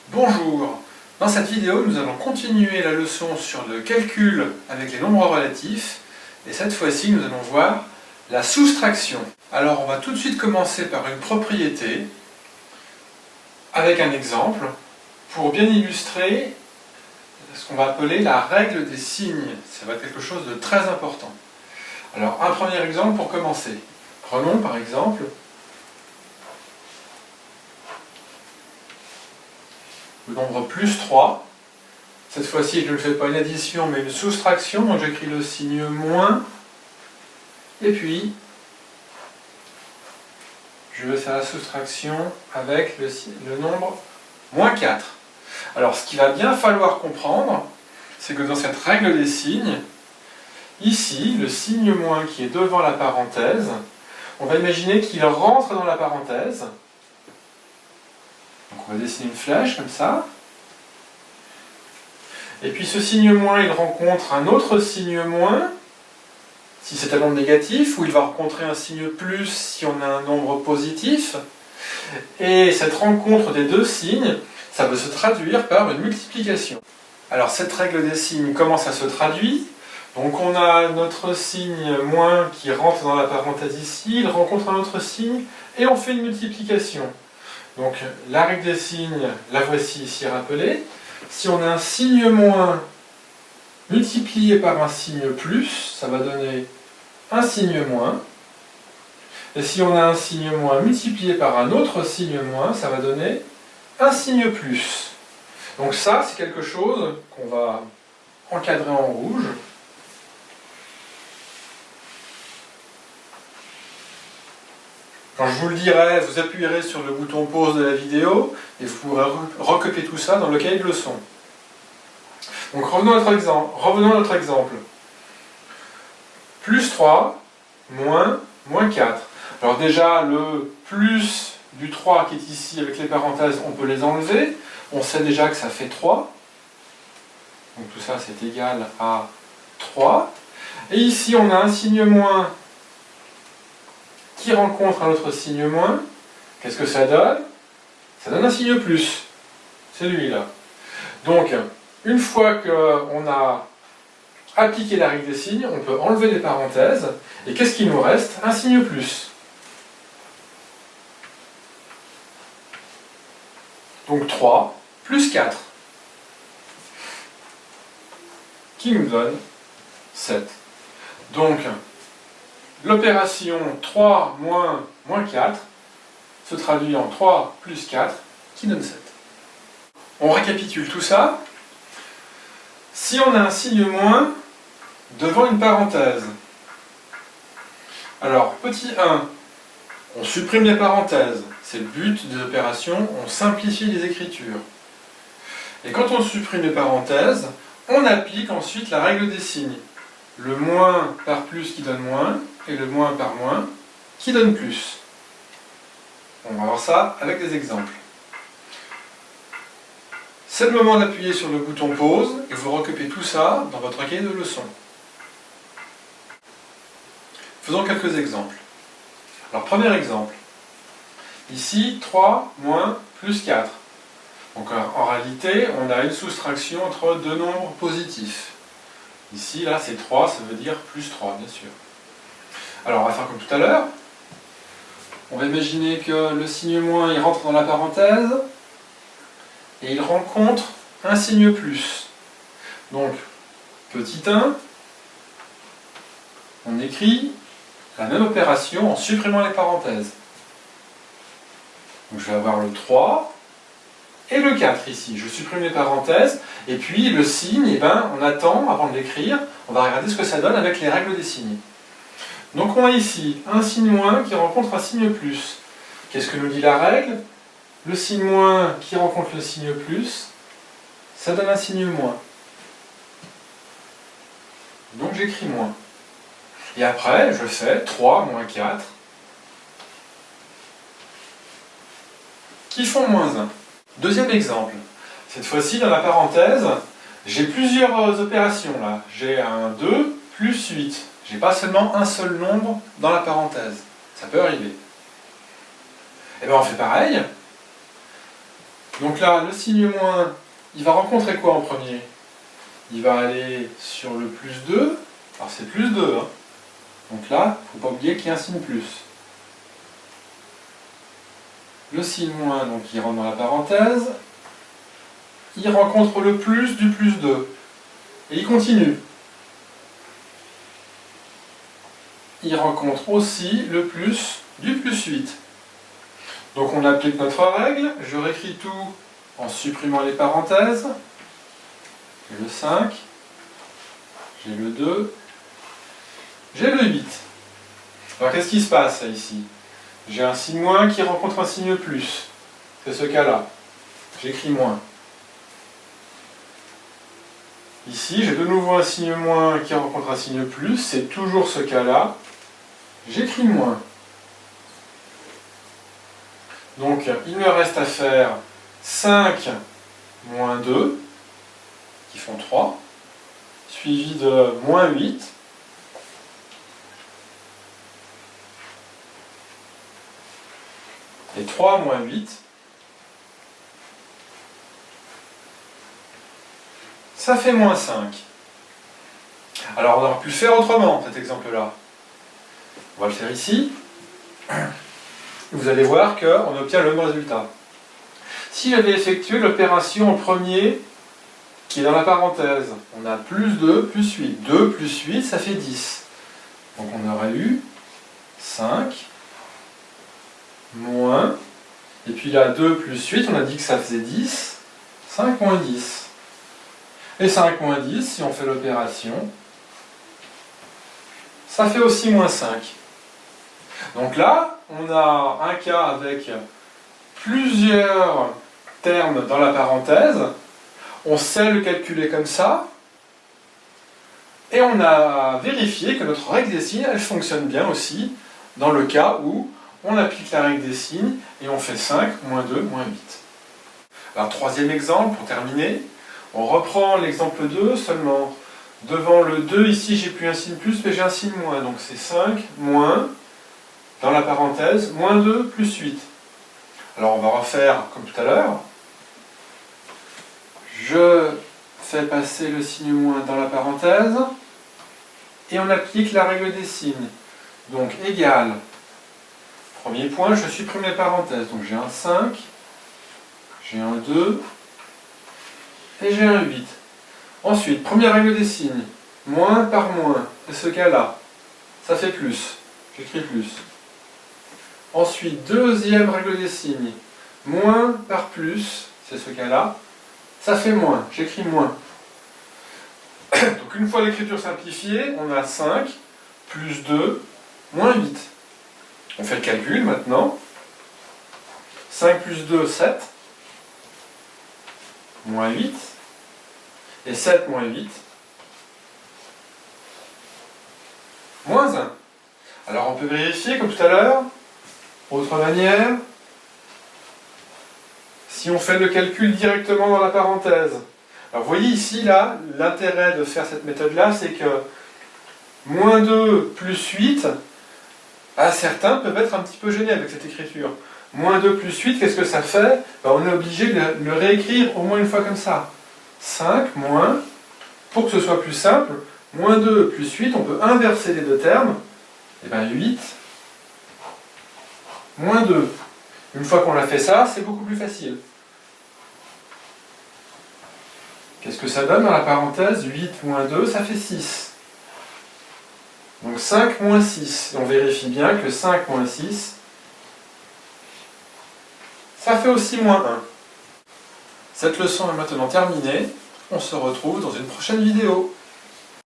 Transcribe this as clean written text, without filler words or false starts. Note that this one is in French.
Bonjour. Dans cette vidéo, nous allons continuer la leçon sur le calcul avec les nombres relatifs. Et cette fois-ci, nous allons voir la soustraction. Alors, on va tout de suite commencer par une propriété avec un exemple pour bien illustrer ce qu'on va appeler la règle des signes. Ça va être quelque chose de très important. Alors, un premier exemple pour commencer. Prenons par exemple le nombre plus 3. Cette fois-ci, je ne fais pas une addition, mais une soustraction. Donc j'écris le signe moins. Et puis, je vais faire la soustraction avec le nombre moins 4. Alors, ce qu'il va bien falloir comprendre, c'est que dans cette règle des signes, ici, le signe moins qui est devant la parenthèse, on va imaginer qu'il rentre dans la parenthèse. Donc on va dessiner une flèche comme ça. Et puis ce signe moins, il rencontre un autre signe moins, si c'est un nombre négatif, ou il va rencontrer un signe plus si on a un nombre positif. Et cette rencontre des deux signes, ça va se traduire par une multiplication. Alors cette règle des signes, comment ça se traduit? Donc on a notre signe moins qui rentre dans la parenthèse ici, il rencontre un autre signe, et on fait une multiplication. Donc la règle des signes, la voici ici rappelée. Si on a un signe moins multiplié par un signe plus, ça va donner un signe moins. Et si on a un signe moins multiplié par un autre signe moins, ça va donner un signe plus. Donc ça, c'est quelque chose qu'on va encadrer en rouge. Quand je vous le dirai, vous appuierez sur le bouton pause de la vidéo et vous pourrez recopier tout ça dans le cahier de leçon. Donc revenons à notre exemple. Plus 3, moins 4. Alors déjà, le plus du 3 qui est ici avec les parenthèses, on peut les enlever. On sait déjà que ça fait 3. Donc tout ça, c'est égal à 3. Et ici, on a un signe moins qui rencontre un autre signe moins. Qu'est-ce que ça donne? Ça donne un signe plus. C'est lui-là. Donc, une fois qu'on a appliqué la règle des signes, on peut enlever les parenthèses. Et qu'est-ce qu'il nous reste? Un signe plus. Donc 3 plus 4. Qui nous donne 7. Donc, l'opération 3 moins 4 se traduit en 3 plus 4 qui donne 7. On récapitule tout ça. Si on a un signe moins devant une parenthèse, alors petit 1, on supprime les parenthèses. C'est le but des opérations, on simplifie les écritures. Et quand on supprime les parenthèses, on applique ensuite la règle des signes. Le moins par plus qui donne moins, et le moins par moins qui donne plus. On va voir ça avec des exemples. C'est le moment d'appuyer sur le bouton pause et vous recopiez tout ça dans votre cahier de leçons. Faisons quelques exemples. Alors premier exemple. Ici 3 moins plus 4. Donc en réalité, on a une soustraction entre deux nombres positifs. Ici, là, c'est 3, ça veut dire plus 3, bien sûr. Alors, on va faire comme tout à l'heure. On va imaginer que le signe moins, il rentre dans la parenthèse, et il rencontre un signe plus. Donc, petit 1, on écrit la même opération en supprimant les parenthèses. Donc, je vais avoir le 3, et le 4 ici. Je supprime les parenthèses, et puis le signe, eh ben, on attend avant de l'écrire, on va regarder ce que ça donne avec les règles des signes. Donc on a ici un signe moins qui rencontre un signe plus. Qu'est-ce que nous dit la règle? Le signe moins qui rencontre le signe plus, ça donne un signe moins. Donc j'écris moins. Et après, je fais 3 moins 4, qui font moins 1. Deuxième exemple. Cette fois-ci, dans la parenthèse, j'ai plusieurs opérations là. J'ai un 2 plus 8. J'ai pas seulement un seul nombre dans la parenthèse. Ça peut arriver. Et bien on fait pareil. Donc là, le signe moins, il va rencontrer quoi en premier? Il va aller sur le plus 2. Alors c'est plus 2, hein. Donc là, il ne faut pas oublier qu'il y a un signe plus. Le signe moins, donc il rentre dans la parenthèse. Il rencontre le plus du plus 2. Et il continue. Il rencontre aussi le plus du plus 8. Donc on applique notre règle. Je réécris tout en supprimant les parenthèses. J'ai le 5. J'ai le 2. J'ai le 8. Alors qu'est-ce qui se passe là, ici? J'ai un signe moins qui rencontre un signe plus. C'est ce cas-là. J'écris moins. Ici, j'ai de nouveau un signe moins qui rencontre un signe plus. C'est toujours ce cas-là. J'écris moins. Donc, il me reste à faire 5 moins 2, qui font 3, suivi de moins 8. Et 3 moins 8, ça fait moins 5. Alors on aurait pu le faire autrement, cet exemple-là. On va le faire ici. Vous allez voir qu'on obtient le même résultat. Si j'avais effectué l'opération en premier, qui est dans la parenthèse, on a plus 2, plus 8. 2 plus 8, ça fait 10. Donc on aurait eu 5, moins, et puis là 2 plus 8, on a dit que ça faisait 10, 5 moins 10. Et 5 moins 10, si on fait l'opération, ça fait aussi moins 5. Donc là, on a un cas avec plusieurs termes dans la parenthèse, on sait le calculer comme ça, et on a vérifié que notre règle des signes, elle fonctionne bien aussi dans le cas où on applique la règle des signes et on fait 5, moins 2, moins 8. Alors, troisième exemple, pour terminer, on reprend l'exemple 2, seulement devant le 2, ici, j'ai plus un signe plus, mais j'ai un signe moins. Donc c'est 5, moins, dans la parenthèse, moins 2, plus 8. Alors on va refaire comme tout à l'heure. Je fais passer le signe moins dans la parenthèse, et on applique la règle des signes. Donc égal. Premier point, je supprime les parenthèses. Donc j'ai un 5, j'ai un 2, et j'ai un 8. Ensuite, première règle des signes. Moins par moins. C'est ce cas-là. Ça fait plus. J'écris plus. Ensuite, deuxième règle des signes. Moins par plus. C'est ce cas-là. Ça fait moins. J'écris moins. Donc une fois l'écriture simplifiée, on a 5, plus 2, moins 8. On fait le calcul maintenant. 5 plus 2, 7. Moins 8. Et 7 moins 8. Moins 1. Alors on peut vérifier comme tout à l'heure. Autre manière. Si on fait le calcul directement dans la parenthèse. Alors vous voyez ici, là, l'intérêt de faire cette méthode-là, c'est que moins 2 plus 8, certains peuvent être un petit peu gênés avec cette écriture. Moins 2 plus 8, qu'est-ce que ça fait? On est obligé de le réécrire au moins une fois comme ça. 5 moins, pour que ce soit plus simple, moins 2 plus 8, on peut inverser les deux termes. Et bien 8 moins 2. Une fois qu'on a fait ça, c'est beaucoup plus facile. Qu'est-ce que ça donne dans la parenthèse? 8 moins 2, ça fait 6. Donc 5 moins 6. Et on vérifie bien que 5 moins 6, ça fait aussi moins 1. Cette leçon est maintenant terminée. On se retrouve dans une prochaine vidéo.